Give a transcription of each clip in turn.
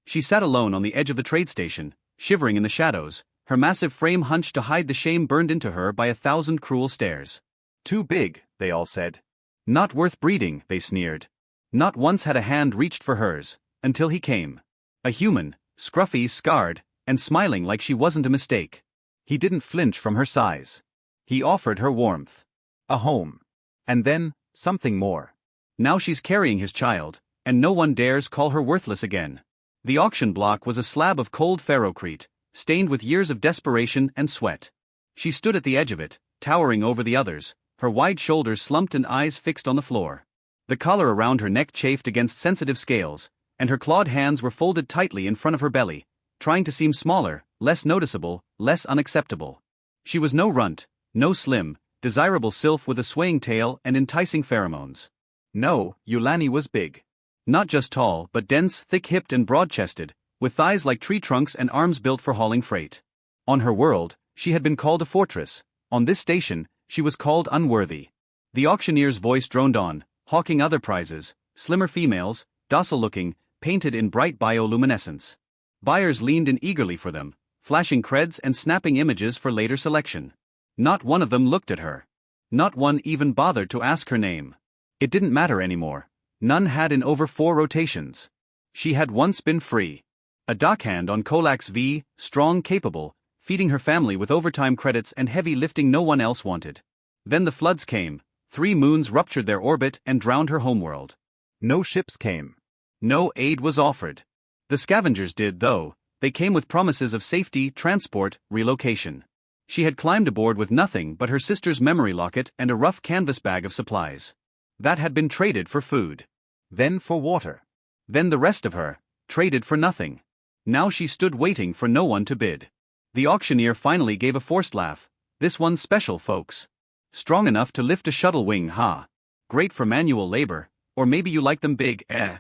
She sat alone on the edge of the trade station, shivering in the shadows, her massive frame hunched to hide the shame burned into her by 1,000 cruel stares. Too big, they all said. Not worth breeding, they sneered. Not once had a hand reached for hers, until he came. A human, scruffy, scarred, and smiling like she wasn't a mistake. He didn't flinch from her size. He offered her warmth. A home. And then, something more. Now she's carrying his child, and no one dares call her worthless again. The auction block was a slab of cold ferrocrete, stained with years of desperation and sweat. She stood at the edge of it, towering over the others, her wide shoulders slumped and eyes fixed on the floor. The collar around her neck chafed against sensitive scales, and her clawed hands were folded tightly in front of her belly, trying to seem smaller, less noticeable, less unacceptable. She was no runt, no slim, desirable sylph with a swaying tail and enticing pheromones. No, Eulani was big. Not just tall but dense, thick-hipped and broad-chested, with thighs like tree trunks and arms built for hauling freight. On her world, she had been called a fortress. On this station, she was called unworthy. The auctioneer's voice droned on, hawking other prizes, slimmer females, docile-looking, painted in bright bioluminescence. Buyers leaned in eagerly for them, flashing creds and snapping images for later selection. Not one of them looked at her. Not one even bothered to ask her name. It didn't matter anymore. None had in over 4 rotations. She had once been free. A dockhand on Colax V, strong, capable, feeding her family with overtime credits and heavy lifting no one else wanted. Then the floods came, 3 moons ruptured their orbit and drowned her homeworld. No ships came. No aid was offered. The scavengers did, though. They came with promises of safety, transport, relocation. She had climbed aboard with nothing but her sister's memory locket and a rough canvas bag of supplies. That had been traded for food. Then for water. Then the rest of her, traded for nothing. Now she stood waiting for no one to bid. The auctioneer finally gave a forced laugh. This one's special, folks. Strong enough to lift a shuttle wing, huh? Great for manual labor, or maybe you like them big, eh?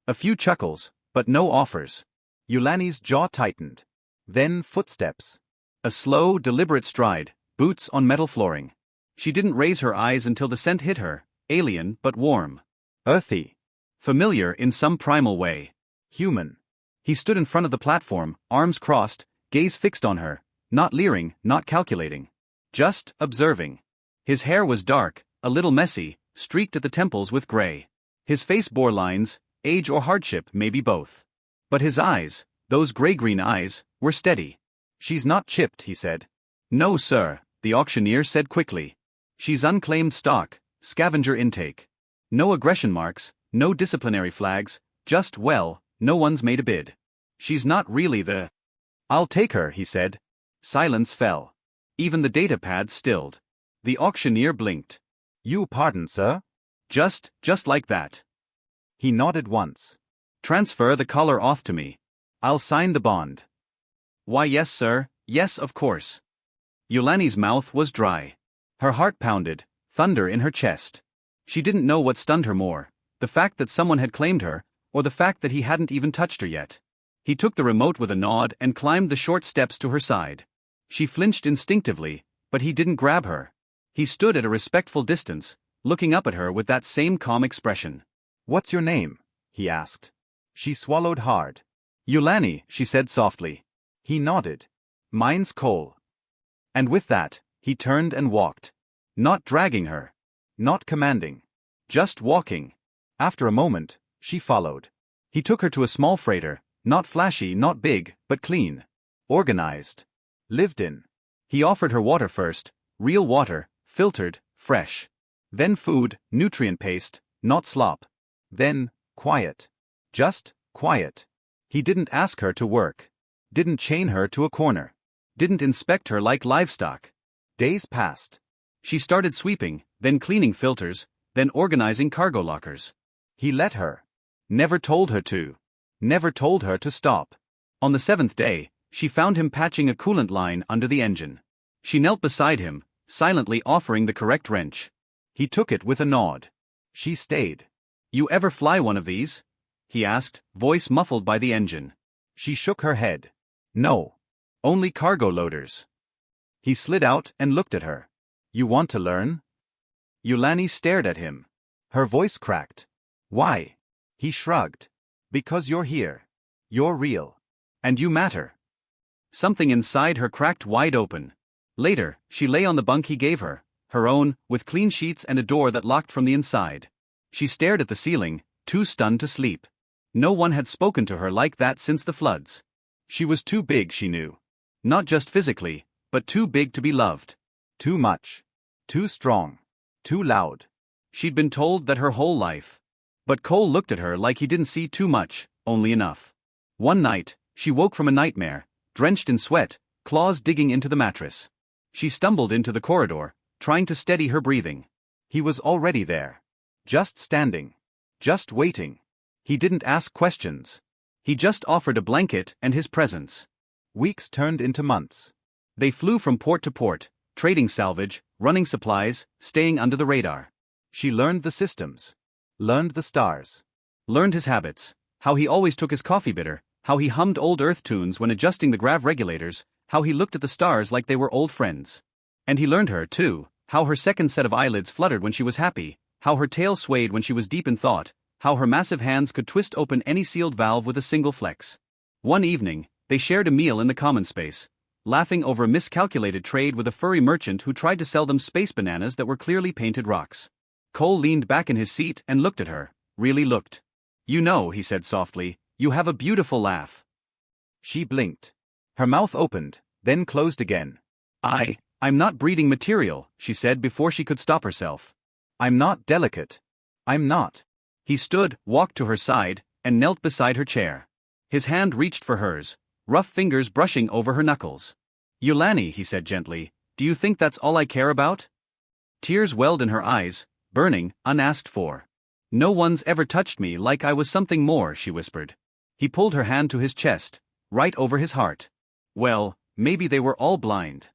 A few chuckles, but no offers. Eulani's jaw tightened. Then footsteps. A slow, deliberate stride, boots on metal flooring. She didn't raise her eyes until the scent hit her, alien but warm. Earthy. Familiar in some primal way. Human. He stood in front of the platform, arms crossed, gaze fixed on her, not leering, not calculating. Just observing. His hair was dark, a little messy, streaked at the temples with gray. His face bore lines, age or hardship, maybe both. But his eyes, those gray-green eyes, were steady. She's not chipped, he said. No, sir, the auctioneer said quickly. She's unclaimed stock, scavenger intake. No aggression marks, no disciplinary flags, just, well, no one's made a bid. She's not really the... I'll take her, he said. Silence fell. Even the data pad stilled. The auctioneer blinked. You pardon, sir? Just like that. He nodded once. Transfer the collar off to me. I'll sign the bond. Why, yes, sir, yes, of course. Eulani's mouth was dry. Her heart pounded, thunder in her chest. She didn't know what stunned her more, the fact that someone had claimed her, or the fact that he hadn't even touched her yet. He took the remote with a nod and climbed the short steps to her side. She flinched instinctively, but he didn't grab her. He stood at a respectful distance, looking up at her with that same calm expression. What's your name? He asked. She swallowed hard. Eulani, she said softly. He nodded. Mine's Cole. And with that, he turned and walked. Not dragging her. Not commanding. Just walking. After a moment, she followed. He took her to a small freighter, not flashy, not big, but clean. Organized. Lived in. He offered her water first, real water, filtered, fresh. Then food, nutrient paste, not slop. Then, quiet. Just, quiet. He didn't ask her to work. Didn't chain her to a corner. Didn't inspect her like livestock. Days passed. She started sweeping, then cleaning filters, then organizing cargo lockers. He let her. Never told her to. Never told her to stop. On the 7th day, she found him patching a coolant line under the engine. She knelt beside him, silently offering the correct wrench. He took it with a nod. She stayed. You ever fly one of these? He asked, voice muffled by the engine. She shook her head. No. Only cargo loaders. He slid out and looked at her. You want to learn? Eulani stared at him. Her voice cracked. Why? He shrugged. Because you're here. You're real. And you matter. Something inside her cracked wide open. Later, she lay on the bunk he gave her, her own, with clean sheets and a door that locked from the inside. She stared at the ceiling, too stunned to sleep. No one had spoken to her like that since the floods. She was too big, she knew. Not just physically, but too big to be loved. Too much. Too strong. Too loud. She'd been told that her whole life. But Cole looked at her like he didn't see too much, only enough. One night, she woke from a nightmare, drenched in sweat, claws digging into the mattress. She stumbled into the corridor, trying to steady her breathing. He was already there. Just standing. Just waiting. He didn't ask questions. He just offered a blanket and his presence. Weeks turned into months. They flew from port to port, trading salvage, running supplies, staying under the radar. She learned the systems. Learned the stars. Learned his habits, how he always took his coffee bitter, how he hummed old Earth tunes when adjusting the grav regulators, how he looked at the stars like they were old friends. And he learned her, too, how her second set of eyelids fluttered when she was happy, how her tail swayed when she was deep in thought, how her massive hands could twist open any sealed valve with a single flex. One evening, they shared a meal in the common space, laughing over a miscalculated trade with a furry merchant who tried to sell them space bananas that were clearly painted rocks. Cole leaned back in his seat and looked at her, really looked. "You know," he said softly, "you have a beautiful laugh." She blinked. Her mouth opened, then closed again. I'm not breeding material," she said before she could stop herself. "I'm not delicate. I'm not." He stood, walked to her side, and knelt beside her chair. His hand reached for hers, rough fingers brushing over her knuckles. "Yulani," he said gently, "do you think that's all I care about?" Tears welled in her eyes, burning, unasked for. "No one's ever touched me like I was something more," she whispered. He pulled her hand to his chest, right over his heart. Well, maybe they were all blind.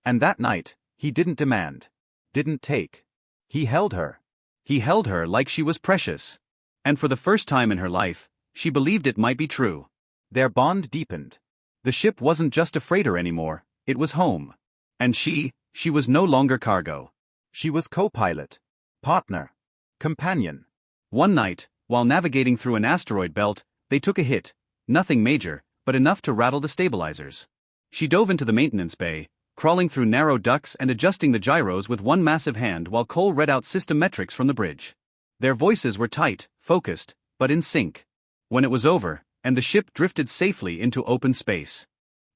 And that night, he didn't demand. Didn't take. He held her. He held her like she was precious. And for the first time in her life, she believed it might be true. Their bond deepened. The ship wasn't just a freighter anymore, it was home. And she was no longer cargo. She was co-pilot, partner, companion. One night, while navigating through an asteroid belt, they took a hit, nothing major, but enough to rattle the stabilizers. She dove into the maintenance bay, crawling through narrow ducts and adjusting the gyros with one massive hand while Cole read out system metrics from the bridge. Their voices were tight, focused, but in sync. When it was over, and the ship drifted safely into open space,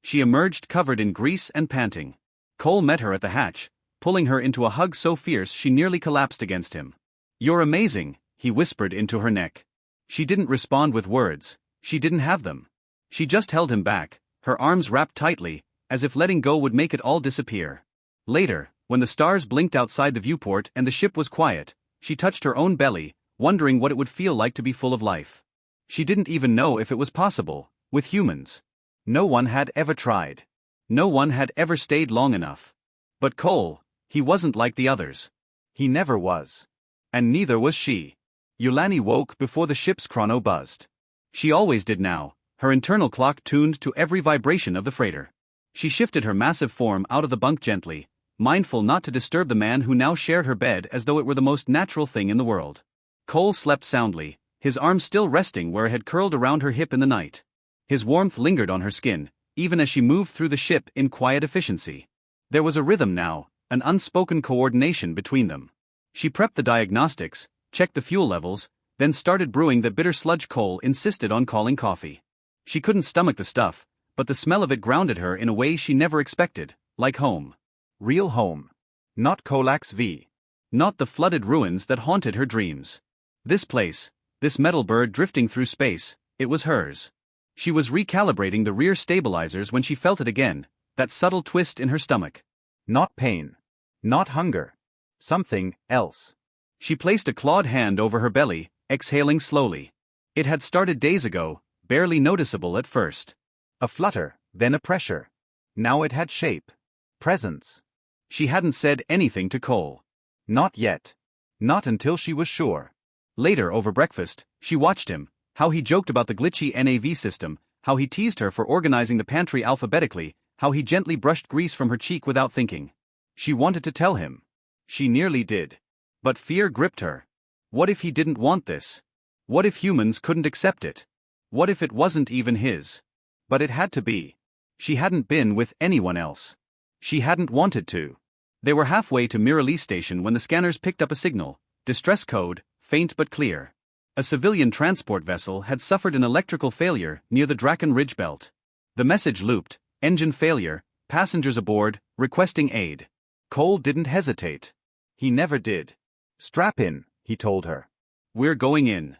she emerged covered in grease and panting. Cole met her at the hatch, pulling her into a hug so fierce she nearly collapsed against him. "You're amazing," he whispered into her neck. She didn't respond with words, she didn't have them. She just held him back, her arms wrapped tightly, as if letting go would make it all disappear. Later, when the stars blinked outside the viewport and the ship was quiet, she touched her own belly, wondering what it would feel like to be full of life. She didn't even know if it was possible, with humans. No one had ever tried. No one had ever stayed long enough. But Cole, he wasn't like the others. He never was. And neither was she. Yulani woke before the ship's chrono buzzed. She always did now, her internal clock tuned to every vibration of the freighter. She shifted her massive form out of the bunk gently, mindful not to disturb the man who now shared her bed as though it were the most natural thing in the world. Cole slept soundly, his arm still resting where it had curled around her hip in the night. His warmth lingered on her skin, even as she moved through the ship in quiet efficiency. There was a rhythm now, an unspoken coordination between them. She prepped the diagnostics, checked the fuel levels, then started brewing the bitter sludge Cole insisted on calling coffee. She couldn't stomach the stuff, but the smell of it grounded her in a way she never expected, like home. Real home. Not Colax V. Not the flooded ruins that haunted her dreams. This place, this metal bird drifting through space, it was hers. She was recalibrating the rear stabilizers when she felt it again, that subtle twist in her stomach. Not pain. Not hunger. Something else. She placed a clawed hand over her belly, exhaling slowly. It had started days ago, barely noticeable at first. A flutter, then a pressure. Now it had shape. Presence. She hadn't said anything to Cole. Not yet. Not until she was sure. Later over breakfast, she watched him, how he joked about the glitchy NAV system, how he teased her for organizing the pantry alphabetically, how he gently brushed grease from her cheek without thinking. She wanted to tell him. She nearly did. But fear gripped her. What if he didn't want this? What if humans couldn't accept it? What if it wasn't even his? But it had to be. She hadn't been with anyone else. She hadn't wanted to. They were halfway to Mirrorlee Station when the scanners picked up a signal, distress code, faint but clear. A civilian transport vessel had suffered an electrical failure near the Draken Ridge Belt. The message looped, engine failure, passengers aboard, requesting aid. Cole didn't hesitate. He never did. Strap in, he told her. We're going in.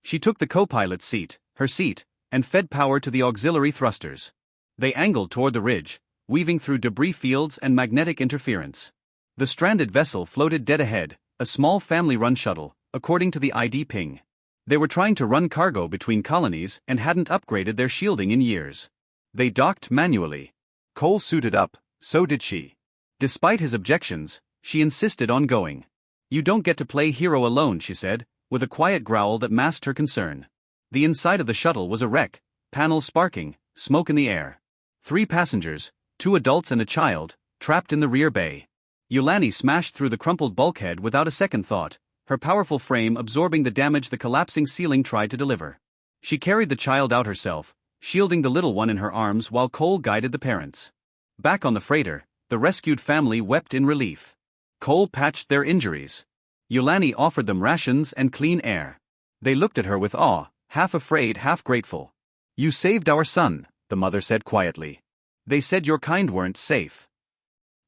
She took the co-pilot's seat, her seat, and fed power to the auxiliary thrusters. They angled toward the ridge, weaving through debris fields and magnetic interference. The stranded vessel floated dead ahead, a small family-run shuttle, according to the ID ping. They were trying to run cargo between colonies and hadn't upgraded their shielding in years. They docked manually. Cole suited up, so did she. Despite his objections, she insisted on going. You don't get to play hero alone, she said, with a quiet growl that masked her concern. The inside of the shuttle was a wreck, panels sparking, smoke in the air. 3 passengers, 2 adults and a child, trapped in the rear bay. Yulani smashed through the crumpled bulkhead without a second thought, her powerful frame absorbing the damage the collapsing ceiling tried to deliver. She carried the child out herself, shielding the little one in her arms while Cole guided the parents. Back on the freighter, the rescued family wept in relief. Cole patched their injuries. Yulani offered them rations and clean air. They looked at her with awe, half afraid, half grateful. You saved our son, the mother said quietly. They said your kind weren't safe.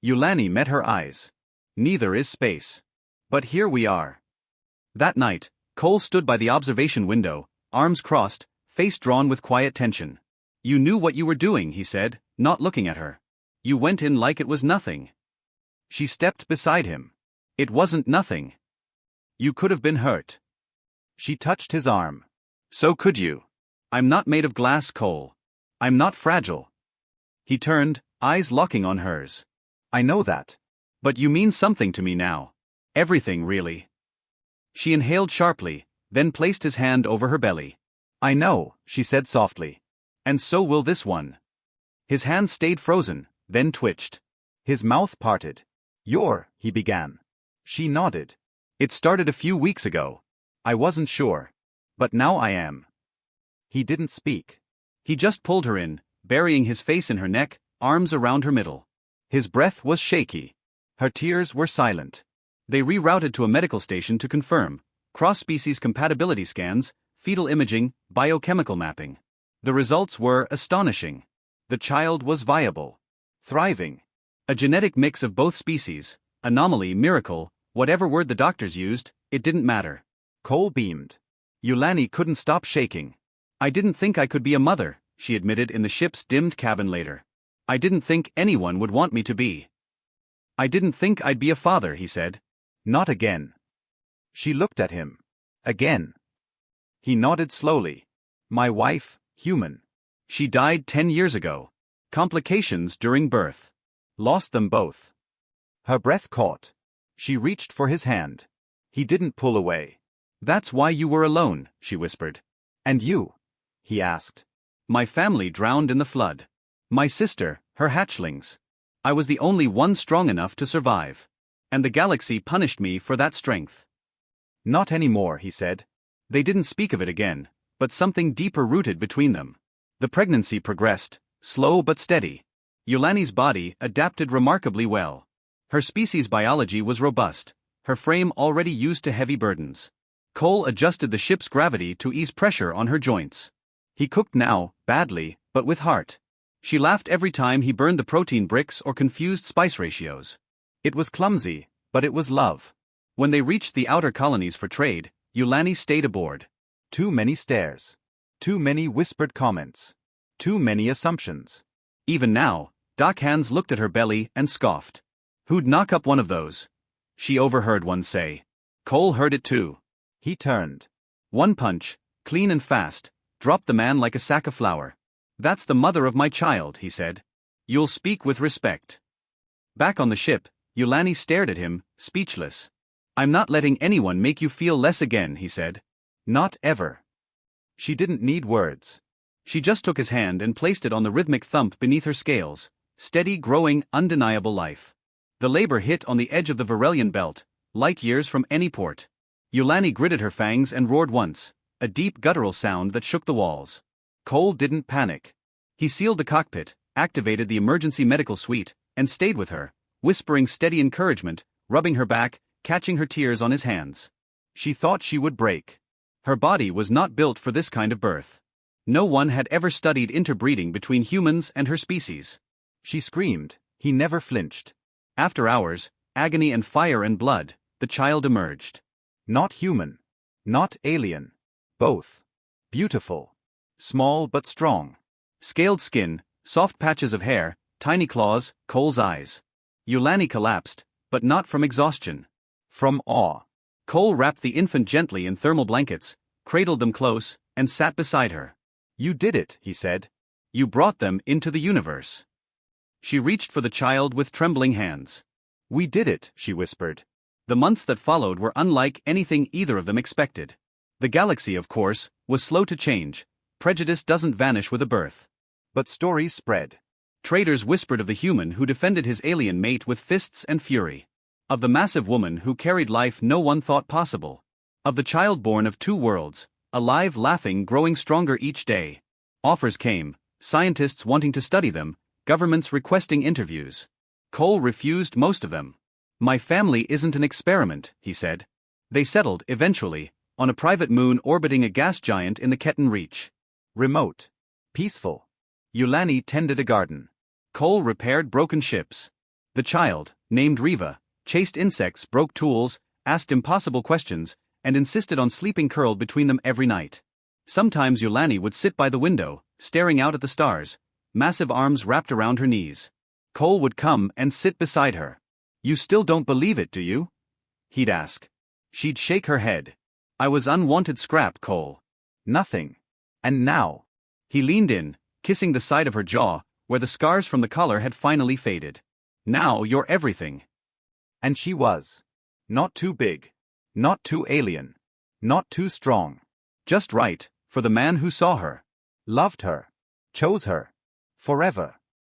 Yulani met her eyes. Neither is space. But here we are. That night, Cole stood by the observation window, arms crossed, face drawn with quiet tension. You knew what you were doing, he said, not looking at her. You went in like it was nothing. She stepped beside him. It wasn't nothing. You could have been hurt. She touched his arm. So could you. I'm not made of glass, Cole. I'm not fragile. He turned, eyes locking on hers. I know that. But you mean something to me now. Everything, really. She inhaled sharply, then placed his hand over her belly. I know, she said softly. And so will this one. His hand stayed frozen, then twitched. His mouth parted. He began. She nodded. It started a few weeks ago. I wasn't sure. But now I am. He didn't speak. He just pulled her in, burying his face in her neck, arms around her middle. His breath was shaky. Her tears were silent. They rerouted to a medical station to confirm cross-species compatibility scans, fetal imaging, biochemical mapping. The results were astonishing. The child was viable. Thriving. A genetic mix of both species, anomaly, miracle, whatever word the doctors used, it didn't matter. Cole beamed. Yulani couldn't stop shaking. I didn't think I could be a mother, she admitted in the ship's dimmed cabin later. I didn't think anyone would want me to be. I didn't think I'd be a father, he said. Not again. She looked at him. Again. He nodded slowly. My wife, human. She died 10 years ago. Complications during birth. Lost them both. Her breath caught. She reached for his hand. He didn't pull away. That's why you were alone, she whispered. And you? He asked. My family drowned in the flood. My sister, her hatchlings. I was the only one strong enough to survive. And the galaxy punished me for that strength. Not anymore, he said. They didn't speak of it again, but something deeper rooted between them. The pregnancy progressed, slow but steady. Yulani's body adapted remarkably well. Her species biology was robust, her frame already used to heavy burdens. Cole adjusted the ship's gravity to ease pressure on her joints. He cooked now, badly, but with heart. She laughed every time he burned the protein bricks or confused spice ratios. It was clumsy, but it was love. When they reached the outer colonies for trade, Yulani stayed aboard. Too many stares. Too many whispered comments. Too many assumptions. Even now, Doc Hands looked at her belly and scoffed. Who'd knock up one of those? She overheard one say. Cole heard it too. He turned. One punch, clean and fast, dropped the man like a sack of flour. That's the mother of my child, he said. You'll speak with respect. Back on the ship, Yulani stared at him, speechless. I'm not letting anyone make you feel less again, he said. Not ever. She didn't need words. She just took his hand and placed it on the rhythmic thump beneath her scales, steady, growing, undeniable life. The labor hit on the edge of the Varelian belt, light years from any port. Yulani gritted her fangs and roared once, a deep guttural sound that shook the walls. Cole didn't panic. He sealed the cockpit, activated the emergency medical suite, and stayed with her, whispering steady encouragement, rubbing her back, catching her tears on his hands. She thought she would break. Her body was not built for this kind of birth. No one had ever studied interbreeding between humans and her species. She screamed. He never flinched. After hours, agony and fire and blood, the child emerged. Not human. Not alien. Both. Beautiful. Small but strong. Scaled skin, soft patches of hair, tiny claws, Cole's eyes. Yulani collapsed, but not from exhaustion. From awe. Cole wrapped the infant gently in thermal blankets, cradled them close, and sat beside her. You did it, he said. You brought them into the universe. She reached for the child with trembling hands. We did it, she whispered. The months that followed were unlike anything either of them expected. The galaxy, of course, was slow to change. Prejudice doesn't vanish with a birth. But stories spread. Traders whispered of the human who defended his alien mate with fists and fury. Of the massive woman who carried life no one thought possible. Of the child born of two worlds, alive, laughing, growing stronger each day. Offers came, scientists wanting to study them, governments requesting interviews. Cole refused most of them. My family isn't an experiment, he said. They settled, eventually, on a private moon orbiting a gas giant in the Keton Reach. Remote. Peaceful. Yulani tended a garden. Cole repaired broken ships. The child, named Riva, chased insects, broke tools, asked impossible questions, and insisted on sleeping curled between them every night. Sometimes Yulani would sit by the window, staring out at the stars, massive arms wrapped around her knees. Cole would come and sit beside her. You still don't believe it, do you? He'd ask. She'd shake her head. I was unwanted scrap, Cole. Nothing. And now. He leaned in, kissing the side of her jaw, where the scars from the collar had finally faded. Now you're everything. And she was. Not too big. Not too alien. Not too strong. Just right, for the man who saw her. Loved her. Chose her. Forever.